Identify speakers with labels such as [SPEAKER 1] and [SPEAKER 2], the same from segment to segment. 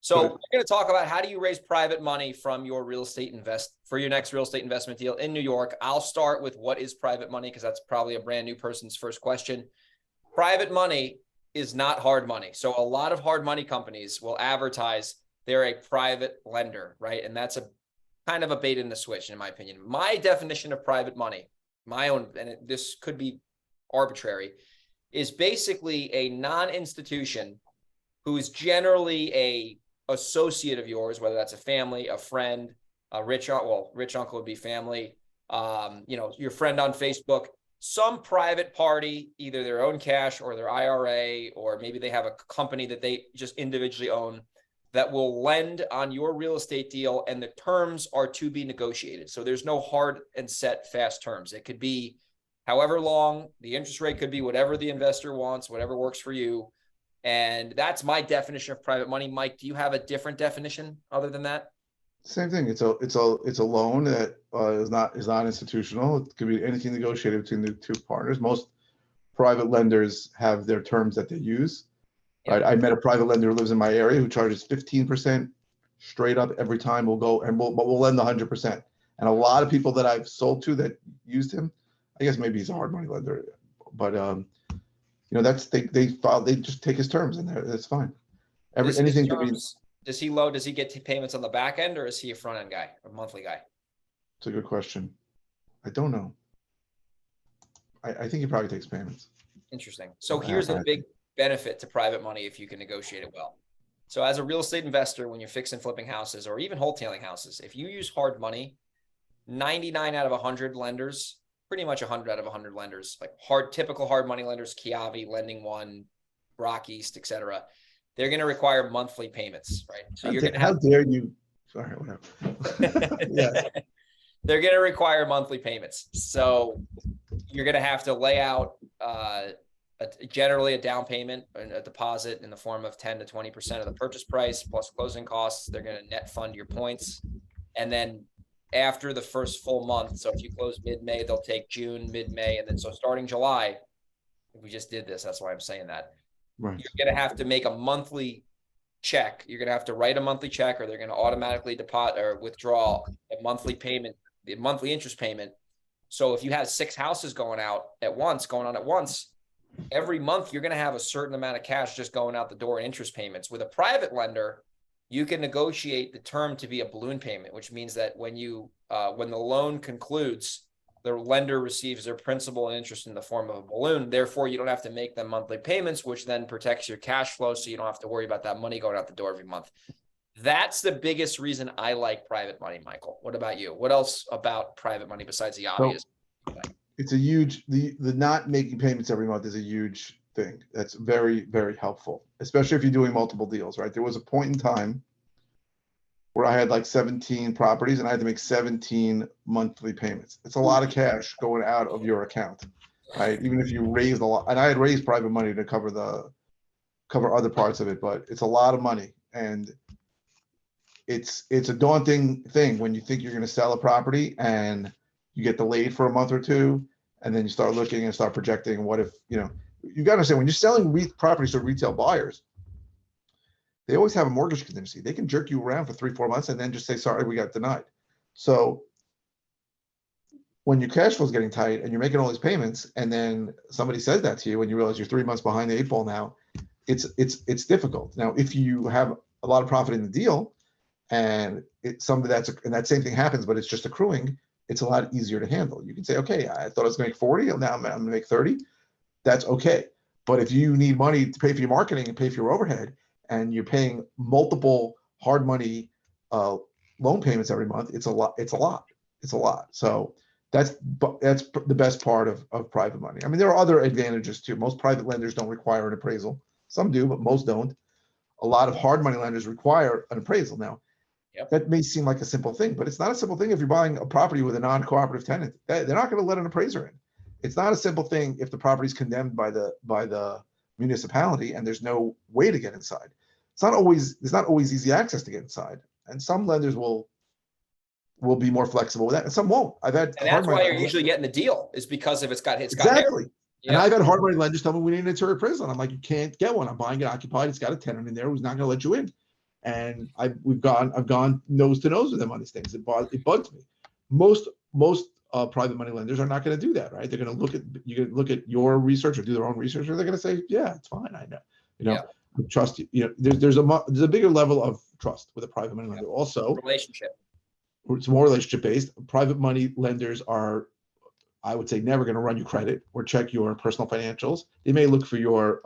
[SPEAKER 1] So we're going to talk about how do you raise private money from your for your next real estate investment deal in New York. I'll start with what is private money, because that's probably a brand new person's first question. Private money is not hard money. So a lot of hard money companies will advertise they're a private lender, right? And that's a kind of a bait and a switch, in my opinion. My definition of private money, my own, and this could be arbitrary, is basically a non-institution who's generally a associate of yours, whether that's a family, a friend, a rich uncle would be family, your friend on Facebook, some private party, either their own cash or their IRA, or maybe they have a company that they just individually own, that will lend on your real estate deal, and the terms are to be negotiated. So there's no hard and set fast terms. It could be however long, the interest rate could be whatever the investor wants, whatever works for you. And that's my definition of private money. Mike, do you have a different definition other than that?
[SPEAKER 2] Same thing. It's a loan that is not institutional. It could be anything negotiated between the two partners. Most private lenders have their terms that they use. Right? I met a private lender who lives in my area who charges 15% straight up every time. We'll lend 100%. And a lot of people that I've sold to that used him, I guess maybe he's a hard money lender, but they just take his terms and that's fine. Anything could be.
[SPEAKER 1] Does he get payments on the back end, or is he a front end guy, a monthly guy?
[SPEAKER 2] It's a good question. I don't know. I think he probably takes payments.
[SPEAKER 1] Interesting. So here's a big benefit to private money if you can negotiate it well. So as a real estate investor, when you're fixing flipping houses or even wholesaling houses, if you use hard money, 99 out of 100 lenders, pretty much 100 out of 100 lenders, like typical hard money lenders, Kiavi, Lending One, Rock East, etc., they're going to require monthly payments, right? So you're going to
[SPEAKER 2] how dare you? Sorry, whatever. Yeah.
[SPEAKER 1] They're going to require monthly payments. So you're going to have to lay out generally a down payment and a deposit in the form of 10 to 20% of the purchase price plus closing costs. They're going to net fund your points. And then after the first full month, so if you close mid-May, they'll take June, mid-May, and then so starting July, we just did this, that's why I'm saying that. Right. You're going to have to make a monthly check. You're going to have to write a monthly check, or they're going to automatically deposit or withdraw a monthly payment, the monthly interest payment. So if you have 6 houses going on at once, every month you're going to have a certain amount of cash just going out the door in interest payments. With a private lender, you can negotiate the term to be a balloon payment, which means that when the loan concludes, the lender receives their principal and interest in the form of a balloon. Therefore, you don't have to make them monthly payments, which then protects your cash flow, so you don't have to worry about that money going out the door every month. That's the biggest reason I like private money, Michael. What about you? What else about private money besides the obvious?
[SPEAKER 2] It's a huge, the not making payments every month is a huge thing. That's very, very helpful, especially if you're doing multiple deals, right? There was a point in time where I had like 17 properties and I had to make 17 monthly payments. It's a lot of cash going out of your account, right? Even if you raised a lot, and I had raised private money to cover other parts of it, but it's a lot of money. And it's a daunting thing when you think you're going to sell a property and you get delayed for a month or two, and then you start looking and start projecting, what if, you got to understand, when you're selling properties to retail buyers, they always have a mortgage contingency. They can jerk you around for 3-4 months and then just say, sorry, we got denied. So when your cash flow is getting tight and you're making all these payments, and then somebody says that to you and you realize you're 3 months behind the 8 ball now, it's difficult. Now, if you have a lot of profit in the deal and that same thing happens, but it's just accruing, it's a lot easier to handle. You can say, okay, I thought I was going to make 40, now I'm going to make 30. That's okay. But if you need money to pay for your marketing and pay for your overhead, and you're paying multiple hard money loan payments every month, it's a lot. So that's the best part of private money. I mean, there are other advantages too. Most private lenders don't require an appraisal. Some do, but most don't. A lot of hard money lenders require an appraisal. Now, that may seem like a simple thing, but it's not a simple thing if you're buying a property with a non-cooperative tenant. They're not going to let an appraiser in. It's not a simple thing if the property is condemned by the municipality and there's no way to get inside. There's not always easy access to get inside, and some lenders will be more flexible with that, and some won't.
[SPEAKER 1] And that's why you're usually getting the deal, is because if it's got
[SPEAKER 2] exactly. And I've had hard money lenders tell me we need an interior appraisal, and I'm like, you can't get one. I'm buying it occupied. It's got a tenant in there who's not going to let you in. And I've gone nose to nose with them on these things. It bugs me. Most private money lenders are not going to do that, right? They're going to look at your research or do their own research, or they're going to say, yeah, it's fine. I know,
[SPEAKER 1] Yeah.
[SPEAKER 2] trust you. There's a bigger level of trust with a private money lender. Also,
[SPEAKER 1] Relationship.
[SPEAKER 2] it's more relationship based. Private money lenders are, I would say, never going to run you credit or check your personal financials. They may look for your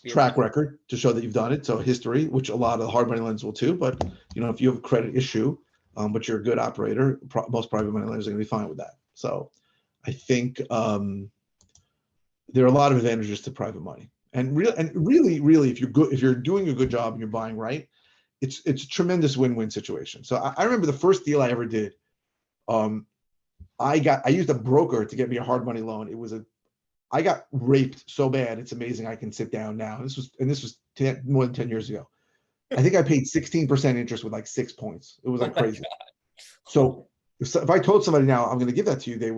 [SPEAKER 2] track record to show that you've done it. So history, which a lot of hard money lenders will too. But if you have a credit issue, but you're a good operator, most private money lenders are going to be fine with that. So I think there are a lot of advantages to private money. And really, if you're doing a good job and you're buying right, it's a tremendous win-win situation. So I remember the first deal I ever did. I used a broker to get me a hard money loan. I got raped so bad. It's amazing. I can sit down now. This was more than 10 years ago. I think I paid 16% interest with like 6 points. It was like crazy. So if I told somebody now I'm going to give that to you, they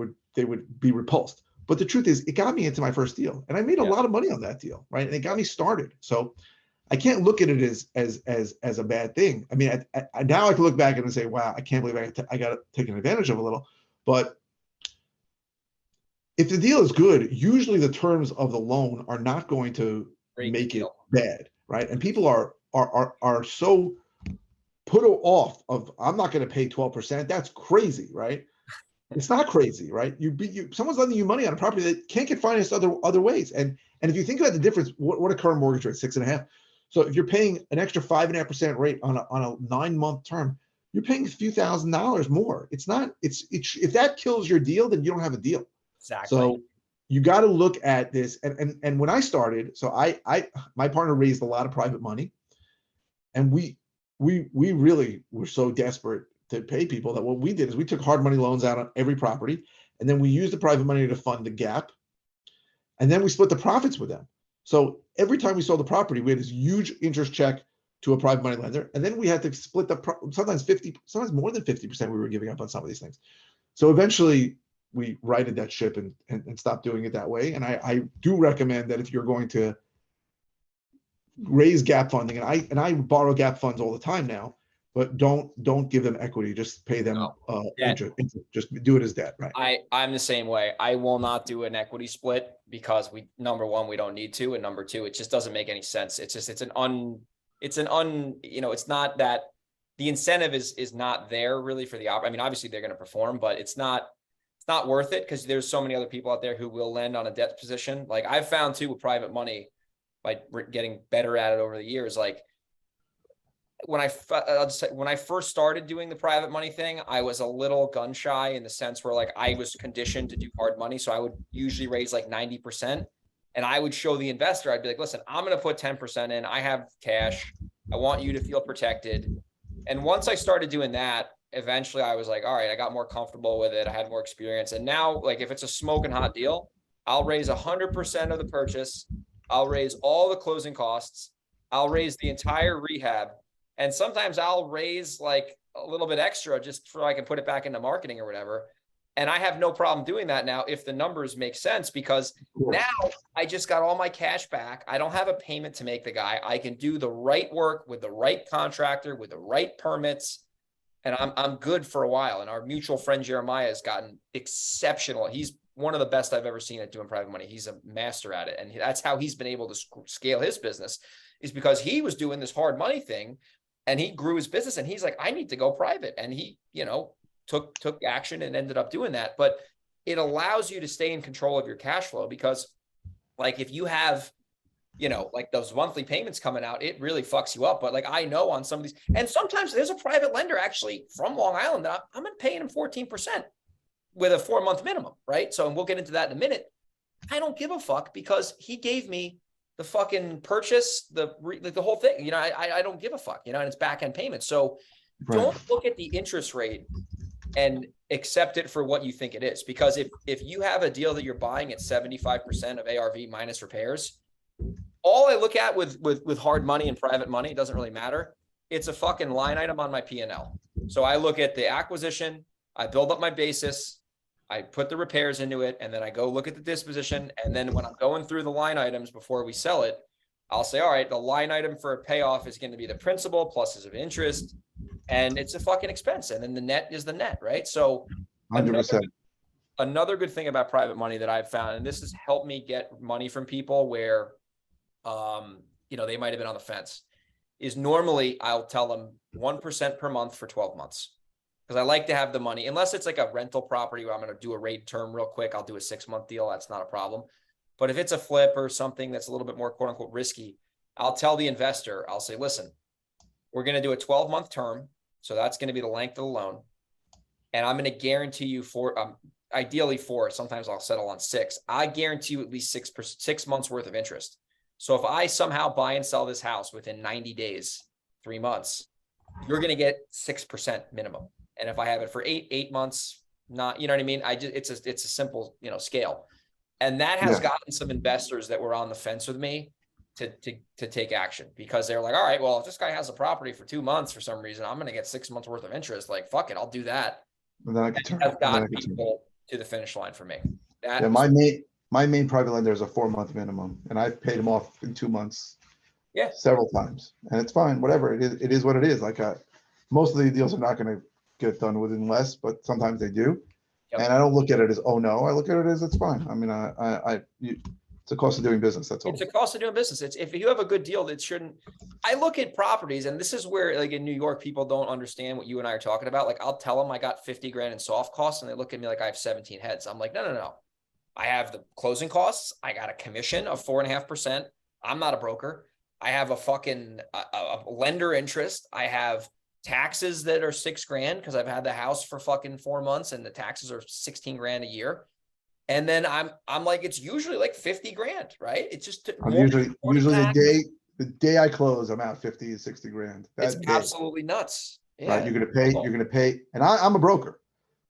[SPEAKER 2] would be repulsed. But the truth is, it got me into my first deal, and I made a lot of money on that deal, right? And it got me started. So I can't look at it as a bad thing. I mean, now I can look back and say, wow, I can't believe I got taken advantage of a little. But if the deal is good, usually the terms of the loan are not going to make it bad, right? And people are so put off of, I'm not going to pay 12%. That's crazy, right? It's not crazy, right? Someone's lending you money on a property that can't get financed other ways. And if you think about the difference, what a current mortgage rate, 6.5. So if you're paying an extra 5.5% rate on a 9-month term, you're paying a few $1,000s more. It's if that kills your deal, then you don't have a deal.
[SPEAKER 1] Exactly.
[SPEAKER 2] So you got to look at this. And when I started, so my partner raised a lot of private money, and we really were so desperate to pay people that what we did is we took hard money loans out on every property, and then we used the private money to fund the gap, and then we split the profits with them. So every time we sold the property, we had this huge interest check to a private money lender, and then we had to split sometimes more than 50% we were giving up on some of these things. So eventually we righted that ship and stopped doing it that way. And I do recommend that if you're going to raise gap funding, and I borrow gap funds all the time now, but don't give them equity. Just pay them interest. Just do it as debt, right?
[SPEAKER 1] I'm the same way. I will not do an equity split because number one, we don't need to, and number two, it just doesn't make any sense. It's not that the incentive is not there really for the I mean, obviously they're going to perform, but it's not worth it because there's so many other people out there who will lend on a debt position. Like I've found too with private money, by getting better at it over the years, like when I first started doing the private money thing, I was a little gun shy in the sense where like I was conditioned to do hard money. So I would usually raise like 90%, and I would show the investor, I'd be like, listen, I'm going to put 10% in. I have cash. I want you to feel protected. And once I started doing that, eventually I was like, all right, I got more comfortable with it. I had more experience. And now, like, if it's a smoking hot deal, I'll raise 100% of the purchase. I'll raise all the closing costs. I'll raise the entire rehab. And sometimes I'll raise like a little bit extra just so I can put it back into marketing or whatever. And I have no problem doing that now if the numbers make sense, because now I just got all my cash back. I don't have a payment to make the guy. I can do the right work with the right contractor, with the right permits, and I'm good for a while. And our mutual friend Jeremiah has gotten exceptional. He's one of the best I've ever seen at doing private money. He's a master at it. And that's how he's been able to scale his business, is because he was doing this hard money thing and he grew his business, and he's like, I need to go private. And he, took action and ended up doing that. But it allows you to stay in control of your cash flow, because like if you have, like those monthly payments coming out, it really fucks you up. But like, I know on some of these, and sometimes there's a private lender actually from Long Island that I'm going to pay him 14% with a 4-month minimum. Right. So, and we'll get into that in a minute. I don't give a fuck because he gave me the fucking purchase, the whole thing, I don't give a fuck, and it's back end payment. So don't look at the interest rate and accept it for what you think it is. Because if you have a deal that you're buying at 75% of ARV minus repairs, all I look at with hard money and private money, it doesn't really matter. It's a fucking line item on my P&L. So I look at the acquisition, I build up my basis, I put the repairs into it, and then I go look at the disposition. And then when I'm going through the line items before we sell it, I'll say, all right, the line item for a payoff is going to be the principal pluses of interest, and it's a fucking expense. And then the net is the net, right? So
[SPEAKER 2] 100%.
[SPEAKER 1] another good thing about private money that I've found, and this has helped me get money from people where, they might have been on the fence, is normally I'll tell them 1% per month for 12 months. Because I like to have the money, unless it's like a rental property where I'm going to do a rate term real quick. I'll do a 6-month deal. That's not a problem. But if it's a flip or something that's a little bit more quote unquote risky, I'll tell the investor, I'll say, listen, we're going to do a 12-month term. So that's going to be the length of the loan. And I'm going to guarantee you ideally 4, sometimes I'll settle on 6. I guarantee you at least 6 months worth of interest. So if I somehow buy and sell this house within 90 days, 3 months, you're going to get 6% minimum. And if I have it for 8 months, not, you know what I mean? It's a simple, scale. And that has gotten some investors that were on the fence with me to take action, because they're like, all right, well, if this guy has a property for 2 months, for some reason, I'm going to get 6 months worth of interest. Like, fuck it, I'll do that.
[SPEAKER 2] And then I can turn.
[SPEAKER 1] Has got people to the finish line for me.
[SPEAKER 2] My main private lender is a 4-month minimum, and I've paid him off in 2 months.
[SPEAKER 1] Yeah.
[SPEAKER 2] Several times, and it's fine. Whatever it is what it is. Like most of the deals are not going to get done within less, but sometimes they do.
[SPEAKER 1] Yep.
[SPEAKER 2] And I don't look at it as, oh no, I look at it as it's fine. I mean, it's a cost of doing business. That's all.
[SPEAKER 1] It's a cost of doing business. It's, if you have a good deal, that shouldn't. I look at properties, and this is where, like in New York, people don't understand what you and I are talking about. Like, I'll tell them I got 50 grand in soft costs, and they look at me like I have 17 heads. I'm like, no. I have the closing costs. I got a commission of 4.5%. I'm not a broker. I have a fucking a lender interest. I have taxes that are 6 grand because I've had the house for fucking 4 months, and the taxes are 16 grand a year. And then I'm like, it's usually like 50 grand, right? It's just
[SPEAKER 2] usually the day I close, I'm out 50 to 60 grand.
[SPEAKER 1] It's absolutely nuts. Yeah.
[SPEAKER 2] Right. You're gonna pay, and I'm a broker.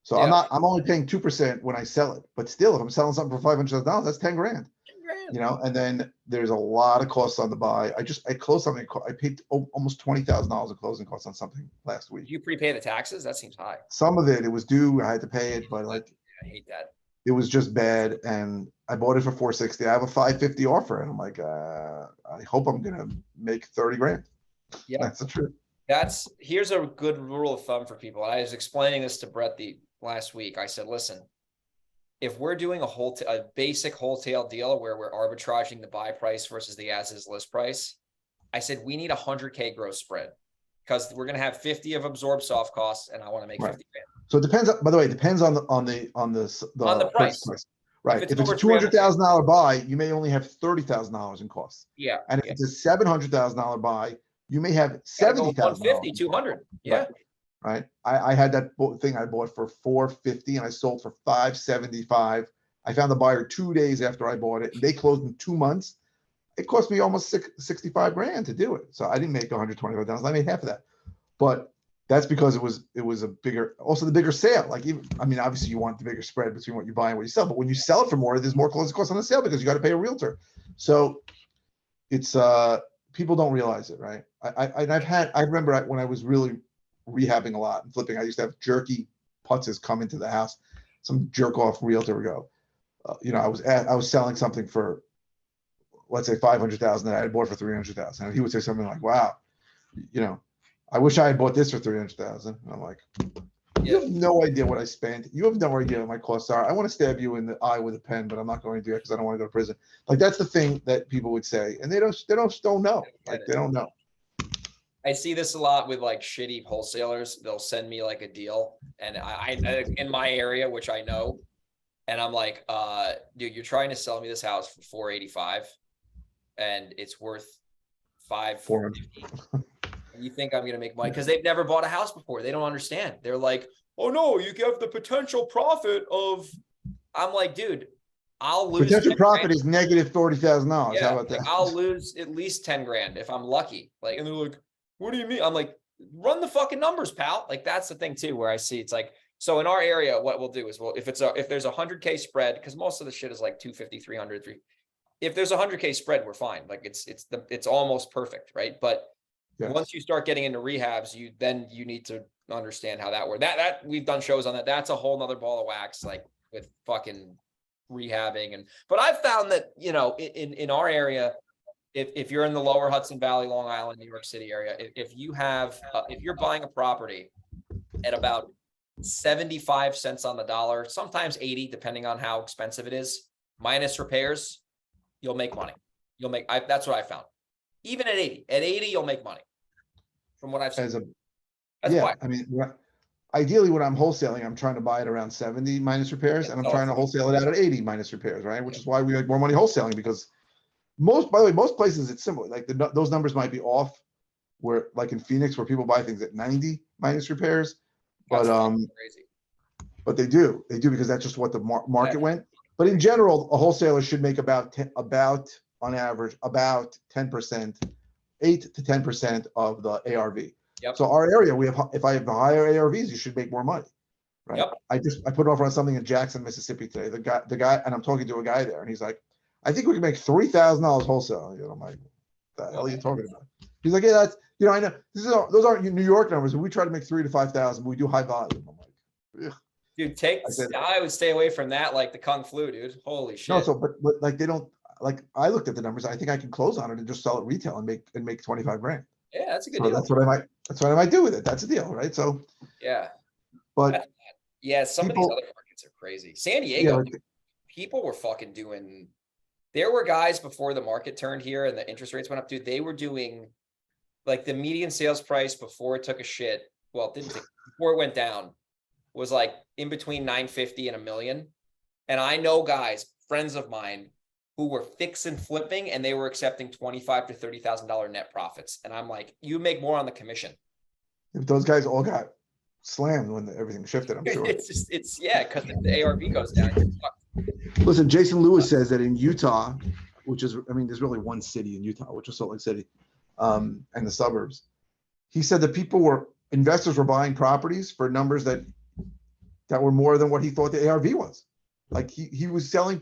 [SPEAKER 2] So I'm only paying 2% when I sell it. But still, if I'm selling something for $500,000, that's 10 grand.
[SPEAKER 1] 10 grand.
[SPEAKER 2] And then there's a lot of costs on the buy. I closed something. I paid almost $20,000 of closing costs on something last week.
[SPEAKER 1] You prepay the taxes? That seems high.
[SPEAKER 2] Some of it was due. I had to pay it, but like,
[SPEAKER 1] I hate that.
[SPEAKER 2] It was just bad, and I bought it for $460. I have a $550 offer, and I'm like, I hope I'm gonna make 30 grand.
[SPEAKER 1] Yeah,
[SPEAKER 2] that's the truth.
[SPEAKER 1] Here's a good rule of thumb for people. I was explaining this to Brett last week. I said, listen, if we're doing a basic wholesale deal where we're arbitraging the buy price versus the as-is list price, I said we need 100K gross spread, because we're gonna have 50 of absorbed soft costs, and I want to make 50 grand.
[SPEAKER 2] So it depends. By the way, it depends on the
[SPEAKER 1] price.
[SPEAKER 2] Right. If it's a $200,000 buy, you may only have $30,000 in costs.
[SPEAKER 1] Yeah.
[SPEAKER 2] And if it's a $700,000 buy, you may have $70,000.
[SPEAKER 1] 150, 200. Yeah.
[SPEAKER 2] Right. I had that thing I bought for $450, and I sold for $575. I found the buyer 2 days after I bought it, and they closed in 2 months. It cost me almost 65 grand to do it. So I didn't make $125,000. I made half of that. But that's because it was a bigger, also the bigger sale. Like, obviously you want the bigger spread between what you buy and what you sell, but when you sell it for more, there's more closing costs on the sale because you got to pay a realtor. So it's people don't realize it, right? I remember when I was really rehabbing a lot and flipping, I used to have jerky putzes come into the house. Some jerk off realtor would go, I was selling something for, let's say 500,000 that I had bought for 300,000, and he would say something like, "Wow, I wish I had bought this for 300,000." And I'm like, you have no idea what I spent. You have no idea what my costs are. I want to stab you in the eye with a pen, but I'm not going to do it because I don't want to go to prison. Like, that's the thing that people would say, and they don't know. Like, they don't know.
[SPEAKER 1] I see this a lot with like shitty wholesalers. They'll send me like a deal, and I in my area, which I know, and I'm like, dude, you're trying to sell me this house for 485, and it's worth 550. You think I'm going to make money because they've never bought a house before. They don't understand. They're like, oh no, you have the potential profit of, I'm like, dude, I'll lose.
[SPEAKER 2] Potential profit is negative $40,000.
[SPEAKER 1] Yeah,
[SPEAKER 2] how about that?
[SPEAKER 1] I'll lose at least 10 grand if I'm lucky. Like, and they're like, what do you mean? I'm like, run the fucking numbers, pal. Like, that's the thing too, where I see it's like, so in our area, what we'll do is if there's a 100K spread, because most of the shit is like 250, 300, 3. If there's a 100K spread, we're fine. Like, it's almost perfect. Right. But yes, once you start getting into rehabs, you need to understand how that works. That we've done shows on that. That's a whole nother ball of wax, like with fucking rehabbing. But I've found that, in our area, if you're in the lower Hudson Valley, Long Island, New York City area, if you have, if you're buying a property at about 75 cents on the dollar, sometimes 80, depending on how expensive it is, minus repairs, you'll make money. That's what I found. Even at 80, you'll make money from what I've seen. That's
[SPEAKER 2] yeah,
[SPEAKER 1] why.
[SPEAKER 2] I mean, ideally when I'm wholesaling, I'm trying to buy it around 70 minus repairs, and I'm trying to wholesale it out at 80 minus repairs, right? Which is why we make more money wholesaling, because by the way, most places it's similar. Like those numbers might be off, where like in Phoenix, where people buy things at 90 minus repairs, but
[SPEAKER 1] crazy.
[SPEAKER 2] But they do because that's just what the market went. But in general, a wholesaler should make about on average about 10%, 8 to 10% of the ARV.
[SPEAKER 1] Yep.
[SPEAKER 2] So our area, if I have the higher ARVs, you should make more money, right?
[SPEAKER 1] Yep.
[SPEAKER 2] I put an offer on something in Jackson, Mississippi today. The guy, and I'm talking to a guy there, and he's like, I think we can make $3,000 wholesale. You know, I'm like, what the hell are you talking about? He's like, yeah, that's, I know those aren't New York numbers. We try to make 3,000 to 5,000, but we do high volume. I'm like, ugh.
[SPEAKER 1] Dude, I would stay away from that like the Kung Flu, dude. Holy shit.
[SPEAKER 2] No, but like they don't, like I looked at the numbers. I think I can close on it and just sell it retail and make 25 grand.
[SPEAKER 1] Yeah, that's a good deal.
[SPEAKER 2] That's what I might do with it. That's a deal, right? So
[SPEAKER 1] yeah.
[SPEAKER 2] But
[SPEAKER 1] yeah, some of these other markets are crazy. San Diego, people were fucking doing. There were guys before the market turned here and the interest rates went up, dude. They were doing like the median sales price before it took a shit. Well, it didn't take, before it went down was like in between 950 and $1 million. And I know guys, friends of mine, who were fix and flipping, and they were accepting $25,000 to $30,000 net profits. And I'm like, you make more on the commission.
[SPEAKER 2] If those guys all got slammed when everything shifted, I'm sure.
[SPEAKER 1] Because if the ARV goes down, you're fucked.
[SPEAKER 2] Listen, Jason Lewis says that in Utah, which is, I mean, there's really one city in Utah, which is Salt Lake City, and the suburbs. He said that investors were buying properties for numbers that were more than what he thought the ARV was. Like he was selling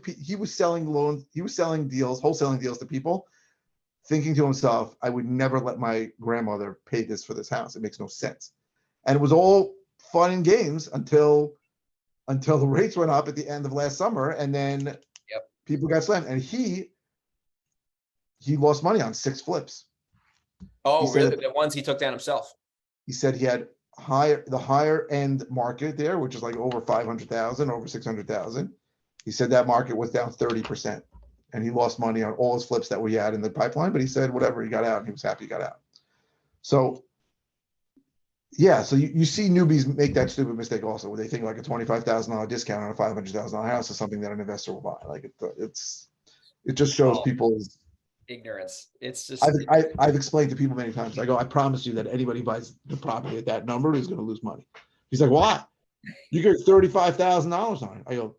[SPEAKER 2] loans, he was selling deals, wholesaling deals to people, thinking to himself, I would never let my grandmother pay this for this house. It makes no sense. And it was all fun and games until the rates went up at the end of last summer, and then people got slammed. And he lost money on 6 flips.
[SPEAKER 1] Oh, really? The ones he took down himself.
[SPEAKER 2] He said he had the higher end market there, which is like over 500,000, over 600,000. He said that market was down 30%, and he lost money on all his flips that we had in the pipeline. But he said whatever, he got out, and he was happy he got out. So yeah, so you see newbies make that stupid mistake also, where they think like a $25,000 discount on a $500,000 house is something that an investor will buy. Like it just shows people's
[SPEAKER 1] ignorance. It's just
[SPEAKER 2] I've explained to people many times. I go, I promise you that anybody buys the property at that number is going to lose money. He's like, why? You get $35,000 on it. I go,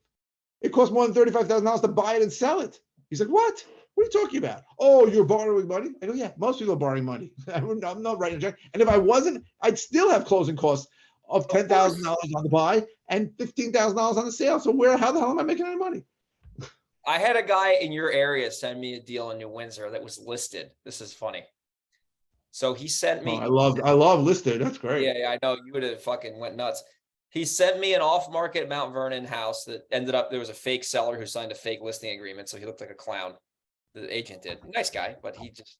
[SPEAKER 2] it costs more than $35,000 to buy it and sell it. He's like, what? What are you talking about? Oh, you're borrowing money? I go, yeah, most people are borrowing money. I'm not writing a check. And if I wasn't, I'd still have closing costs of $10,000 on the buy and $15,000 on the sale. So how the hell am I making any money?
[SPEAKER 1] I had a guy in your area send me a deal in New Windsor that was listed. This is funny. So he sent me.
[SPEAKER 2] Oh, I love listed. That's great.
[SPEAKER 1] Yeah, I know you would have fucking went nuts. He sent me an off-market Mount Vernon house that ended up, there was a fake seller who signed a fake listing agreement. So he looked like a clown. The agent did. Nice guy, but he just,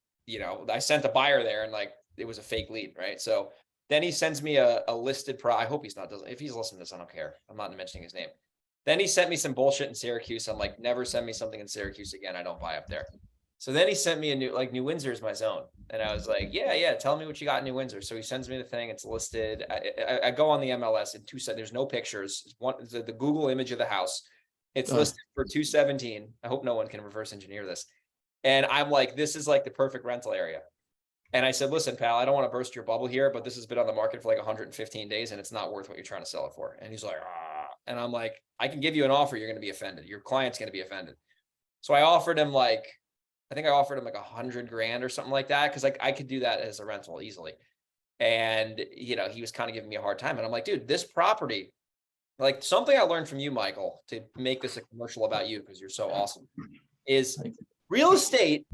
[SPEAKER 1] I sent the buyer there and like, it was a fake lead, right? So then he sends me a listed I hope he's not, if he's listening to this, I don't care. I'm not mentioning his name. Then he sent me some bullshit in Syracuse. I'm like, never send me something in Syracuse again. I don't buy up there. So then he sent me New Windsor is my zone. And I was like, yeah, tell me what you got in New Windsor. So he sends me the thing. It's listed. I go on the MLS in 2 seconds. There's no pictures. The Google image of the house. It's listed for $217. I hope no one can reverse engineer this. And I'm like, this is like the perfect rental area. And I said, listen, pal, I don't want to burst your bubble here, but this has been on the market for like 115 days and it's not worth what you're trying to sell it for. And he's like, and I'm like, I can give you an offer. You're going to be offended. Your client's going to be offended. So I offered him like $100,000 or something like that. Cause like I could do that as a rental easily. And, he was kind of giving me a hard time. And I'm like, dude, this property, like something I learned from you, Michael, to make this a commercial about you, cause you're so awesome, is real estate.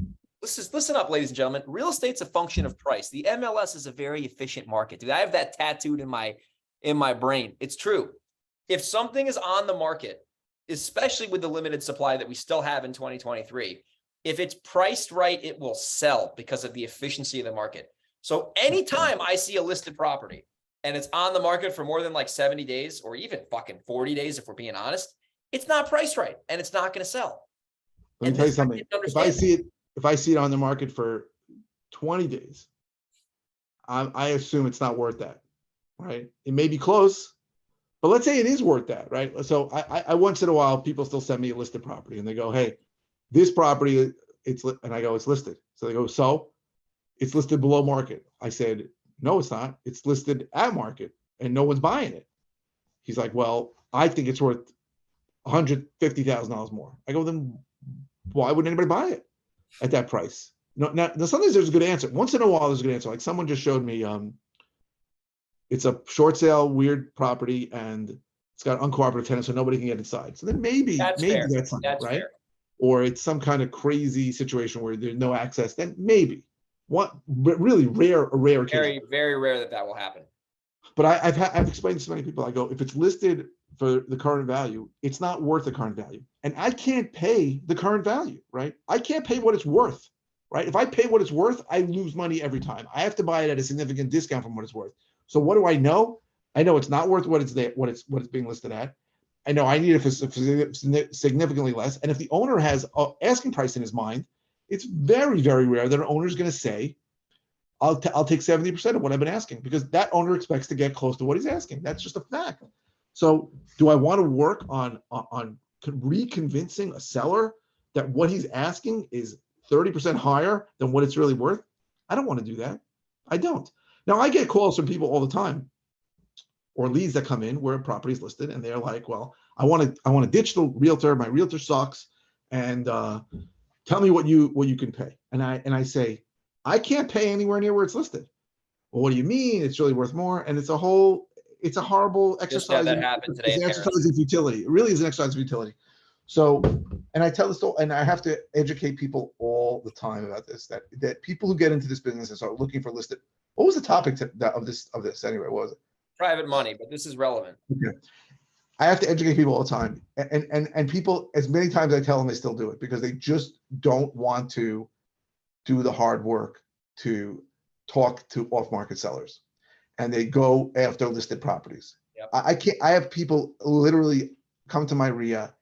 [SPEAKER 1] Listen up, ladies and gentlemen. Real estate's a function of price. The MLS is a very efficient market. Dude, I have that tattooed in my brain. It's true. If something is on the market, especially with the limited supply that we still have in 2023, if it's priced right, it will sell because of the efficiency of the market. So anytime I see a listed property and it's on the market for more than like 70 days or even fucking 40 days, if we're being honest, it's not priced right and it's not going to sell.
[SPEAKER 2] Let me tell you something. If I see it on the market for 20 days, I assume it's not worth that, right? It may be close, but let's say it is worth that, right? So I once in a while, people still send me a listed property and they go, hey, this property, and I go, it's listed. So they go, so it's listed below market. I said, no, it's not. It's listed at market and no one's buying it. He's like, well, I think it's worth $150,000 more. I go, then why wouldn't anybody buy it at that price? No, now sometimes there's a good answer. Once in a while, there's a good answer. Like someone just showed me, it's a short sale, weird property, and it's got uncooperative tenants, so nobody can get inside. So then maybe that's something, right? Fair. Or it's some kind of crazy situation where there's no access. Then maybe. What really rare case.
[SPEAKER 1] Very, very rare that will happen.
[SPEAKER 2] But I've explained to so many people. I go, if it's listed for the current value, it's not worth the current value, and I can't pay the current value, right? I can't pay what it's worth, right? If I pay what it's worth, I lose money every time. I have to buy it at a significant discount from what it's worth. So what do I know? I know it's not worth what it's being listed at. I know I need it for significantly less. And if the owner has an asking price in his mind, it's very, very rare that an owner is going to say, I'll take 70% of what I've been asking, because that owner expects to get close to what he's asking. That's just a fact. So do I want to work on reconvincing a seller that what he's asking is 30% higher than what it's really worth? I don't want to do that. I don't. Now, I get calls from people all the time, or leads that come in where a property is listed, and they're like, well, I want to ditch the realtor. My realtor sucks, and tell me what you can pay. And I say, I can't pay anywhere near where it's listed. Well, what do you mean? It's really worth more. And it's a horrible exercise.
[SPEAKER 1] That happened today.
[SPEAKER 2] It's an exercise in futility. It really is an exercise in futility. So, and I tell this, and I have to educate people all the time about this, that people who get into this business and start looking for listed. What was the topic of this anyway? What was it?
[SPEAKER 1] Private money, but this is relevant.
[SPEAKER 2] Okay. I have to educate people all the time, and people, as many times I tell them, they still do it because they just don't want to do the hard work to talk to off-market sellers, and they go after listed properties. Yep. I have people literally come to my RIA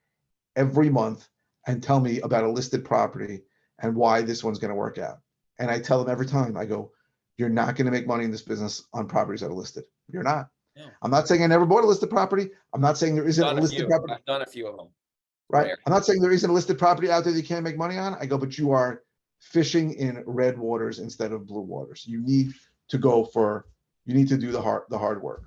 [SPEAKER 2] every month and tell me about a listed property and why this one's going to work out. And I tell them every time, I go, you're not going to make money in this business on properties that are listed. You're not. Yeah. I'm not saying I never bought a listed property. I'm not saying there isn't a listed property.
[SPEAKER 1] I've done a few of them.
[SPEAKER 2] Right. Rare. I'm not saying there isn't a listed property out there that you can't make money on. I go, but you are fishing in red waters instead of blue waters. You need to do the hard work.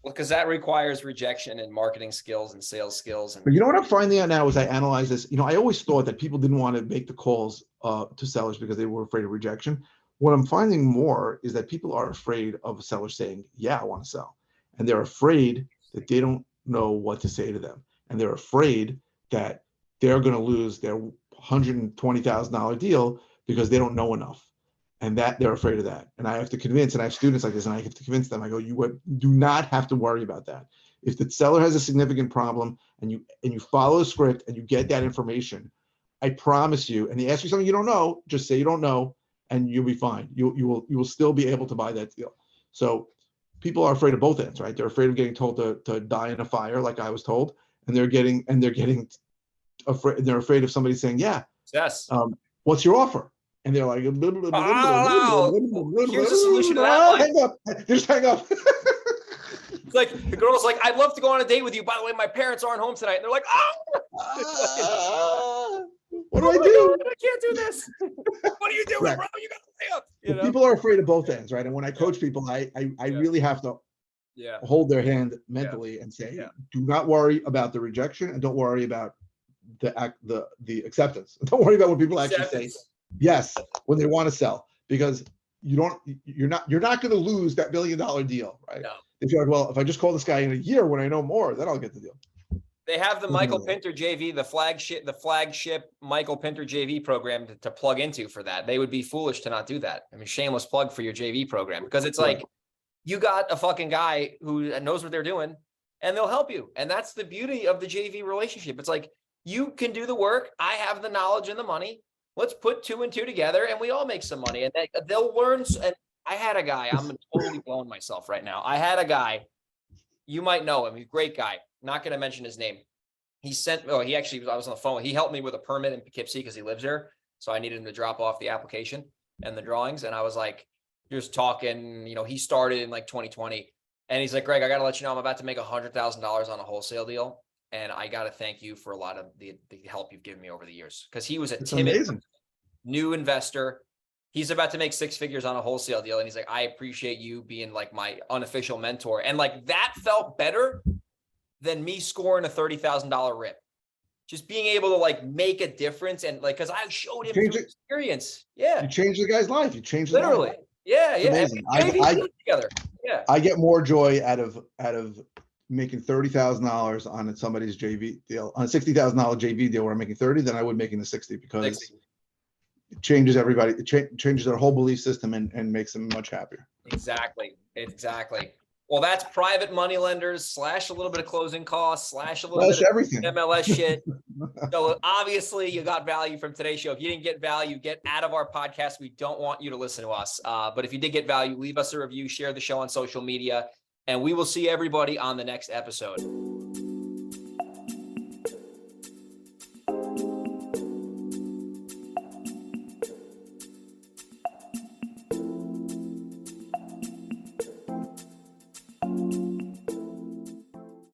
[SPEAKER 1] Well, because that requires rejection and marketing skills and sales skills.
[SPEAKER 2] But you know what I'm finding out now as I analyze this? I always thought that people didn't want to make the calls to sellers because they were afraid of rejection. What I'm finding more is that people are afraid of a seller saying, yeah, I want to sell. And they're afraid that they don't know what to say to them. And they're afraid that they're going to lose their $120,000 deal because they don't know enough. And that they're afraid of that. And I have to convince, and I have students like this, and I have to convince them, I go, you do not have to worry about that. If the seller has a significant problem and you follow the script and you get that information, I promise you, and they ask you something you don't know, just say you don't know, and you'll be fine. You will still be able to buy that deal. So people are afraid of both ends, right? They're afraid of getting told to die in a fire, like I was told, and they're getting afraid. They're afraid of somebody saying, "Yeah,
[SPEAKER 1] yes,
[SPEAKER 2] what's your offer?" And they're like,
[SPEAKER 1] "Here's a solution to that."
[SPEAKER 2] Hang up. Just hang up.
[SPEAKER 1] It's like the girl's like, "I'd love to go on a date with you. By the way, my parents aren't home tonight." And they're like,
[SPEAKER 2] "Oh." What do I do?
[SPEAKER 1] I can't do this. What are you doing, bro? You got to lay up.
[SPEAKER 2] People are afraid of both ends, right? And when I coach people, I really have to hold their hand mentally and say, do not worry about the rejection and don't worry about the acceptance. Don't worry about what people actually say yes when they want to sell, because you're not going to lose that $1 million deal, right? No. If you're like, well, if I just call this guy in a year when I know more, then I'll get the deal.
[SPEAKER 1] They have the Michael Pinter JV, the flagship Michael Pinter JV program to plug into for that. They would be foolish to not do that. I mean, shameless plug for your JV program, because it's like, you got a fucking guy who knows what they're doing and they'll help you. And that's the beauty of the JV relationship. It's like, You can do the work. I have the knowledge and the money. Let's put 2 and 2 together and we all make some money. And they'll learn. And I had a guy, I'm totally blowing myself right now. I had a guy, you might know him. He's a great guy. Not going to mention his name. He actually, I was on the phone. He helped me with a permit in Poughkeepsie because he lives there. So I needed him to drop off the application and the drawings. And I was like, just talking, he started in like 2020. And he's like, Greg, I got to let you know, I'm about to make $100,000 on a wholesale deal. And I got to thank you for a lot of the help you've given me over the years. Because he was a timid, new investor. He's about to make 6 figures on a wholesale deal. And he's like, I appreciate you being like my unofficial mentor. And like that felt better than me scoring a $30,000 rip. Just being able to like make a difference. And like, cause I showed him through experience. Yeah.
[SPEAKER 2] You changed the guy's life. You changed his
[SPEAKER 1] literally.
[SPEAKER 2] life.
[SPEAKER 1] Yeah.
[SPEAKER 2] It's
[SPEAKER 1] yeah.
[SPEAKER 2] amazing.
[SPEAKER 1] Together. Yeah.
[SPEAKER 2] I get more joy out of making $30,000 on somebody's JV deal, on a $60,000 JV deal where I'm making 30 than I would making the 60, because 60. It changes everybody. It changes their whole belief system and makes them much happier.
[SPEAKER 1] Exactly. Well, that's private money lenders / a little bit of closing costs / a little bit of
[SPEAKER 2] everything
[SPEAKER 1] MLS shit. So obviously you got value from today's show. If you didn't get value, get out of our podcast. We don't want you to listen to us. But if you did get value, leave us a review, share the show on social media, and we will see everybody on the next episode.